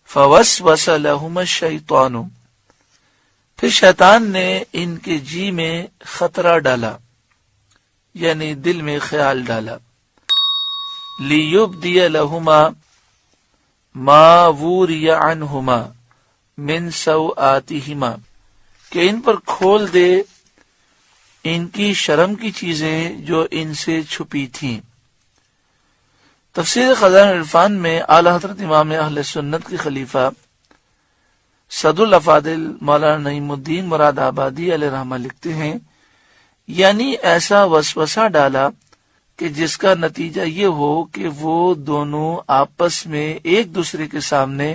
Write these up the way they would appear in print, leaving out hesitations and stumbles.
فوسوس لہما الشیطان، پھر شیطان نے ان کے جی میں خطرہ ڈالا، یعنی دل میں خیال ڈالا، لیبدی لہما ما ووری عنہما من سوآتہما، کہ ان پر کھول دے ان کی شرم کی چیزیں جو ان سے چھپی تھیں۔ تفسیر خزائن العرفان میں اعلی حضرت امام اہل سنت کے خلیفہ صدر الافاضل مولانا نعیم الدین مراد آبادی علیہ رحمہ لکھتے ہیں، یعنی ایسا وسوسہ ڈالا کہ جس کا نتیجہ یہ ہو کہ وہ دونوں آپس میں ایک دوسرے کے سامنے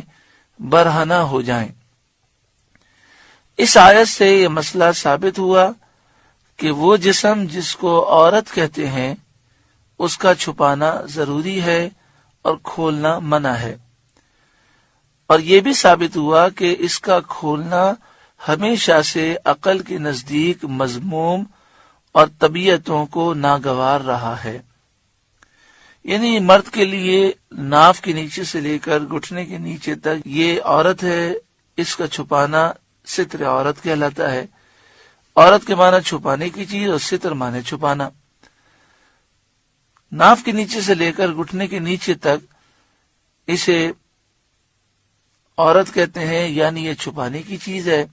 برہنہ ہو جائیں۔ اس آیت سے یہ مسئلہ ثابت ہوا کہ وہ جسم جس کو عورت کہتے ہیں اس کا چھپانا ضروری ہے اور کھولنا منع ہے، اور یہ بھی ثابت ہوا کہ اس کا کھولنا ہمیشہ سے عقل کے نزدیک مذموم اور طبیعتوں کو ناگوار رہا ہے۔ یعنی مرد کے لیے ناف کے نیچے سے لے کر گھٹنے کے نیچے تک یہ عورت ہے، اس کا چھپانا ستر عورت کہلاتا ہے۔ عورت کے معنی چھپانے کی چیز اور ستر معنی چھپانا۔ ناف کے نیچے سے لے کر گھٹنے کے نیچے تک اسے عورت کہتے ہیں، یعنی یہ چھپانے کی چیز ہے،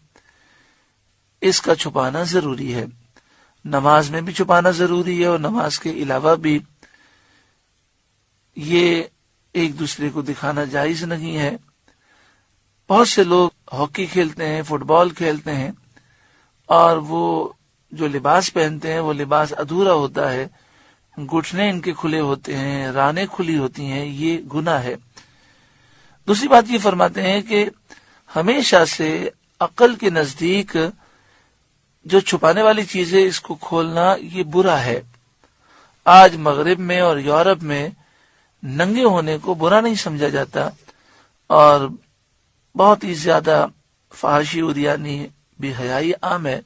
اس کا چھپانا ضروری ہے۔ نماز میں بھی چھپانا ضروری ہے، اور نماز کے علاوہ بھی یہ ایک دوسرے کو دکھانا جائز نہیں ہے۔ بہت سے لوگ ہاکی کھیلتے ہیں، فٹ بال کھیلتے ہیں، اور وہ جو لباس پہنتے ہیں وہ لباس ادھورا ہوتا ہے، گھٹنے ان کے کھلے ہوتے ہیں، رانیں کھلی ہوتی ہیں، یہ گناہ ہے۔ دوسری بات یہ فرماتے ہیں کہ ہمیشہ سے عقل کے نزدیک جو چھپانے والی چیز ہے اس کو کھولنا یہ برا ہے۔ آج مغرب میں اور یورپ میں ننگے ہونے کو برا نہیں سمجھا جاتا، اور بہت ہی زیادہ فحاشی اور یعنی بے حیائی عام ہے۔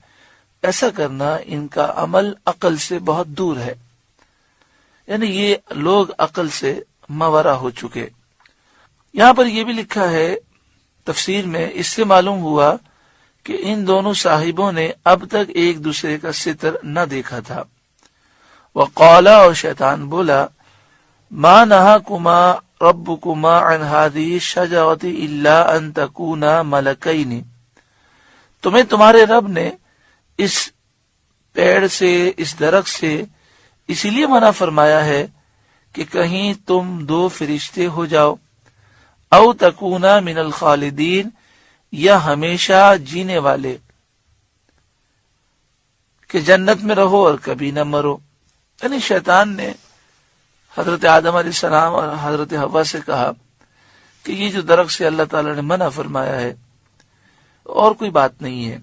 ایسا کرنا ان کا عمل عقل سے بہت دور ہے، یعنی یہ لوگ عقل سے ماورا ہو چکے۔ یہاں پر یہ بھی لکھا ہے تفسیر میں، اس سے معلوم ہوا کہ ان دونوں صاحبوں نے اب تک ایک دوسرے کا ستر نہ دیکھا تھا۔ وقالا، اور شیطان بولا، ما نہاکما ربکما عن هذه الشجرة الا ان تکونا ملکین، تمہیں تمہارے رب نے اس پیڑ سے، اس درخت سے اسی لیے منع فرمایا ہے کہ کہیں تم دو فرشتے ہو جاؤ، او تکونا من الخالدین، یا ہمیشہ جینے والے، کہ جنت میں رہو اور کبھی نہ مرو۔ یعنی شیطان نے حضرت آدم علیہ السلام اور حضرت حوا سے کہا کہ یہ جو درخت سے اللہ تعالی نے منع فرمایا ہے اور کوئی بات نہیں ہے،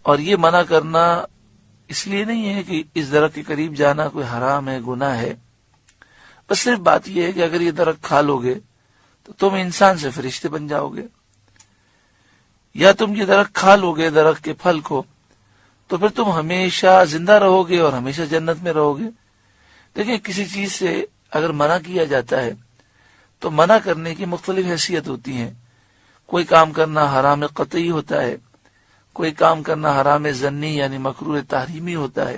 اور یہ منع کرنا اس لیے نہیں ہے کہ اس درخت کے قریب جانا کوئی حرام ہے، گناہ ہے، بس صرف بات یہ ہے کہ اگر یہ درخت کھا لو گے تو تم انسان سے فرشتے بن جاؤ گے، یا تم یہ درخت کھا لو گے، درخت کے پھل کو، تو پھر تم ہمیشہ زندہ رہو گے اور ہمیشہ جنت میں رہو گے۔ دیکھیں، کسی چیز سے اگر منع کیا جاتا ہے تو منع کرنے کی مختلف حیثیت ہوتی ہیں۔ کوئی کام کرنا حرام قطعی ہوتا ہے، کوئی کام کرنا حرام ظنی یعنی مکروہ تحریمی ہوتا ہے،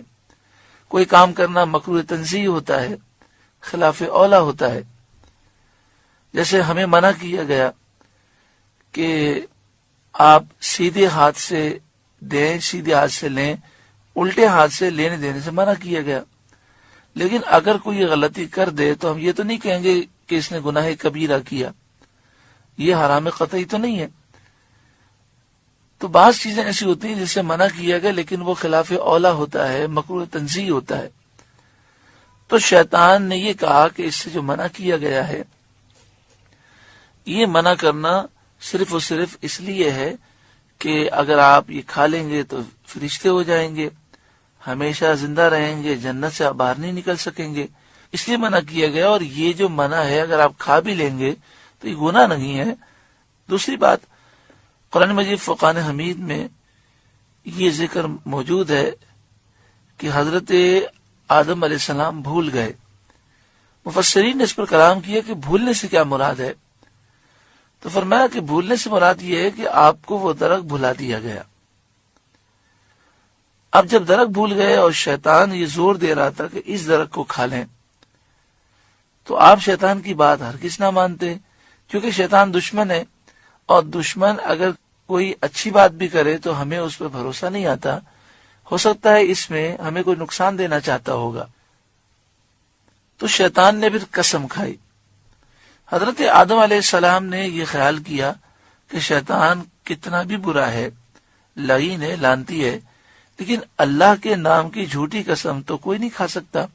کوئی کام کرنا مکروہ تنزیہی ہوتا ہے، خلاف اولا ہوتا ہے۔ جیسے ہمیں منع کیا گیا کہ آپ سیدھے ہاتھ سے دیں، سیدھے ہاتھ سے لیں، الٹے ہاتھ سے لینے دینے سے منع کیا گیا۔ لیکن اگر کوئی غلطی کر دے تو ہم یہ تو نہیں کہیں گے کہ اس نے گناہ کبیرہ کیا، یہ حرام قطعی تو نہیں ہے۔ تو بعض چیزیں ایسی ہوتی ہیں جس سے منع کیا گیا لیکن وہ خلاف اولا ہوتا ہے، مکروہ تنزیہی ہوتا ہے۔ تو شیطان نے یہ کہا کہ اس سے جو منع کیا گیا ہے، یہ منع کرنا صرف اور صرف اس لیے ہے کہ اگر آپ یہ کھا لیں گے تو فرشتے ہو جائیں گے، ہمیشہ زندہ رہیں گے، جنت سے آپ باہر نہیں نکل سکیں گے، اس لیے منع کیا گیا۔ اور یہ جو منع ہے اگر آپ کھا بھی لیں گے تو یہ گناہ نہیں ہے۔ دوسری بات، قرآن مجید فرقان حمید میں یہ ذکر موجود ہے کہ حضرت آدم علیہ السلام بھول گئے۔ مفسرین نے اس پر کلام کیا کہ بھولنے سے کیا مراد ہے۔ تو فرمایا کہ بھولنے سے مراد یہ ہے کہ آپ کو وہ درخت بھلا دیا گیا. اب جب درخت بھول گئے اور شیطان یہ زور دے رہا تھا کہ اس درخت کو کھا لیں، تو آپ شیطان کی بات ہرگز نہ مانتے، کیونکہ شیطان دشمن ہے، اور دشمن اگر کوئی اچھی بات بھی کرے تو ہمیں اس پہ بھروسہ نہیں آتا، ہو سکتا ہے اس میں ہمیں کوئی نقصان دینا چاہتا ہوگا. تو شیطان نے پھر قسم کھائی. حضرت آدم علیہ السلام نے یہ خیال کیا کہ شیطان کتنا بھی برا ہے، لعین ہے، لعنتی ہے، لیکن اللہ کے نام کی جھوٹی قسم تو کوئی نہیں کھا سکتا،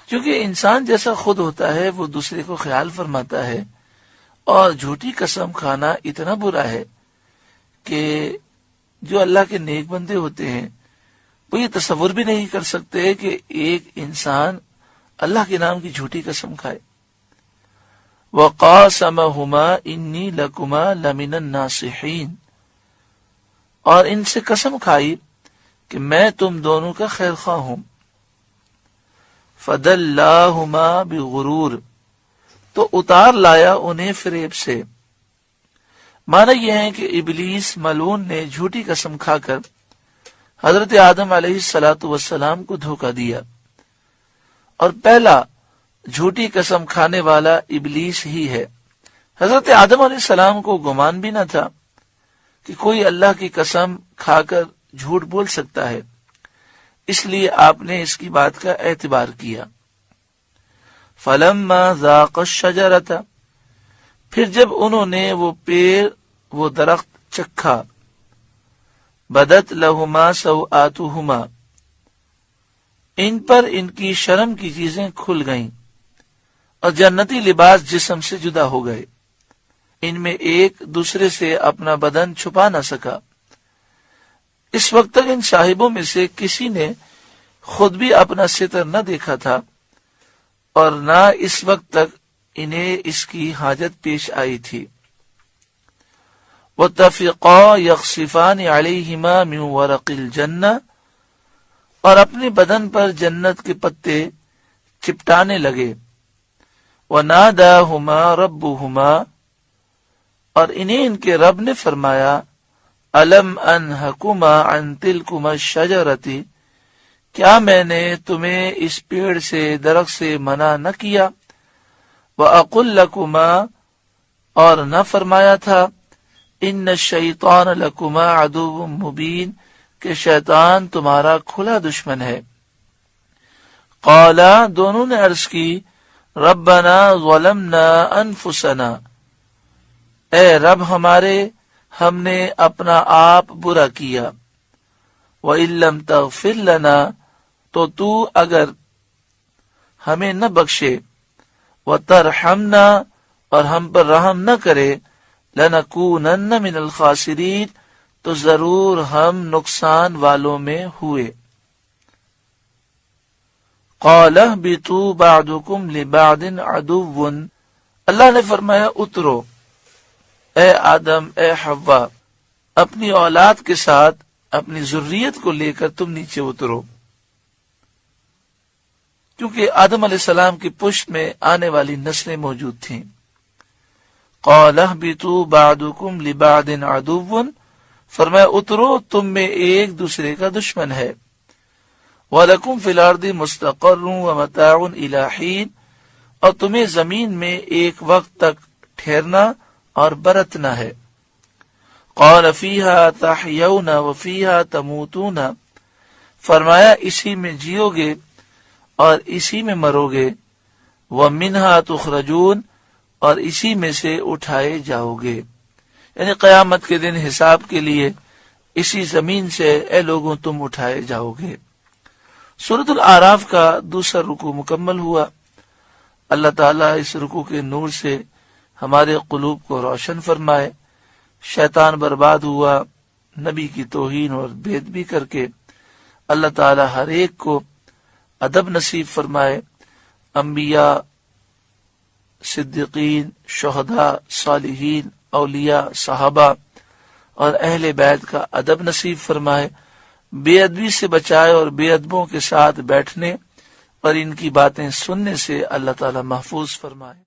کیونکہ انسان جیسا خود ہوتا ہے وہ دوسرے کو خیال فرماتا ہے، اور جھوٹی قسم کھانا اتنا برا ہے کہ جو اللہ کے نیک بندے ہوتے ہیں وہ یہ تصور بھی نہیں کر سکتے کہ ایک انسان اللہ کے نام کی جھوٹی قسم کھائے. وَقَاسَمَهُمَا إِنِّي لَكُمَا لَمِنَ النَّاصِحِينَ، اور ان سے قسم کھائی کہ میں تم دونوں کا خیر خواہ ہوں. فَدَلَّاهُمَا بِغُرُورٍ، تو اتار لایا انہیں فریب سے. معنی یہ ہے کہ ابلیس ملعون نے جھوٹی قسم کھا کر حضرت آدم علیہ السلام کو دھوکہ دیا، اور پہلا جھوٹی قسم کھانے والا ابلیس ہی ہے. حضرت آدم علیہ السلام کو گمان بھی نہ تھا کہ کوئی اللہ کی قسم کھا کر جھوٹ بول سکتا ہے، اس لیے آپ نے اس کی بات کا اعتبار کیا. فَلَمَّا ذَاقَ الشَّجَرَةَ، پھر جب انہوں نے وہ درخت چکھا، بدت لہما سوآتہما، ان پر ان کی شرم کی چیزیں کھل گئیں، اور جنتی لباس جسم سے جدا ہو گئے. ان میں ایک دوسرے سے اپنا بدن چھپا نہ سکا. اس وقت تک ان صاحبوں میں سے کسی نے خود بھی اپنا ستر نہ دیکھا تھا، اور نہ اس وقت تک انہیں اس کی حاجت پیش آئی تھی. وَاتَّفِقَا يَخْصِفَانِ عَلَيْهِمَا مِنْ وَرَقِ الْجَنَّةِ، اور اپنے بدن پر جنت کے پتے چپٹانے لگے. وَنَادَاهُمَا رَبُّهُمَا، اور انہیں ان کے رب نے فرمایا، أَلَمْ أَنْهَكُمَا عَنْ تِلْكُمَا الشَّجَرَةِ، کیا میں نے تمہیں اس پیڑ سے، درخت سے منع نہ کیا؟ وَأَقُلْ لَكُمَا، اور نہ فرمایا تھا، إِنَّ الشَّيْطَانَ لَكُمَا عَدُوٌّ مُبِينٌ، کہ شیطان تمہارا کھلا دشمن ہے. قالا، دونوں نے عرض کی، ربنا ظلمنا انفسنا، اے رب ہمارے، ہم نے اپنا آپ برا کیا. وَإِن لَّمْ تَغْفِرْ لَنَا، تو اگر ہمیں نہ بخشے، وَتَرْحَمْنَا، اور ہم پر رحم نہ کرے، لَنَكُونَنَّ مِنَ الْخَاسِرِينَ، تو ضرور ہم نقصان والوں میں ہوئے. قَالَ اهْبِطُوا بَعْضُكُمْ لِبَعْضٍ عَدُوٌّ، اللہ نے فرمایا اترو، اے آدم، اے حوا، اپنی اولاد کے ساتھ اپنی ذریت کو لے کر تم نیچے اترو، کیونکہ آدم علیہ السلام کی پشت میں آنے والی نسلیں موجود تھیں. قَالَ اهْبِطُوا بَعْضُكُمْ لِبَعْضٍ عَدُوٌّ، فرمایا اترو، تم میں ایک دوسرے کا دشمن ہے. وَلَكُمْ فِي الْأَرْضِ مُسْتَقَرٌّ وَمَتَاعٌ إِلَىٰ حِينٍ، اور تمہیں زمین میں ایک وقت تک ٹھہرنا اور برتنا ہے. قَالَ فِيهَا تَحْيَوْنَ وَفِيهَا تَمُوتُونَ، فرمایا اسی میں جیو گے اور اسی میں مرو گے. وَمِنْهَا تُخْرَجُونَ، اور اسی میں سے اٹھائے جاؤ گے، یعنی قیامت کے دن حساب کے لیے اسی زمین سے اے لوگوں تم اٹھائے جاؤ گے. سورۃ الاعراف کا دوسرا رکوع مکمل ہوا. اللہ تعالیٰ اس رکوع کے نور سے ہمارے قلوب کو روشن فرمائے. شیطان برباد ہوا نبی کی توہین اور بے ادبی کر کے. اللہ تعالیٰ ہر ایک کو ادب نصیب فرمائے. انبیاء، صدیقین، شہداء، صالحین، اولیاء، صحابہ اور اہل بیت کا ادب نصیب فرمائے. بے ادبی سے بچائے اور بے ادبوں کے ساتھ بیٹھنے اور ان کی باتیں سننے سے اللہ تعالیٰ محفوظ فرمائے.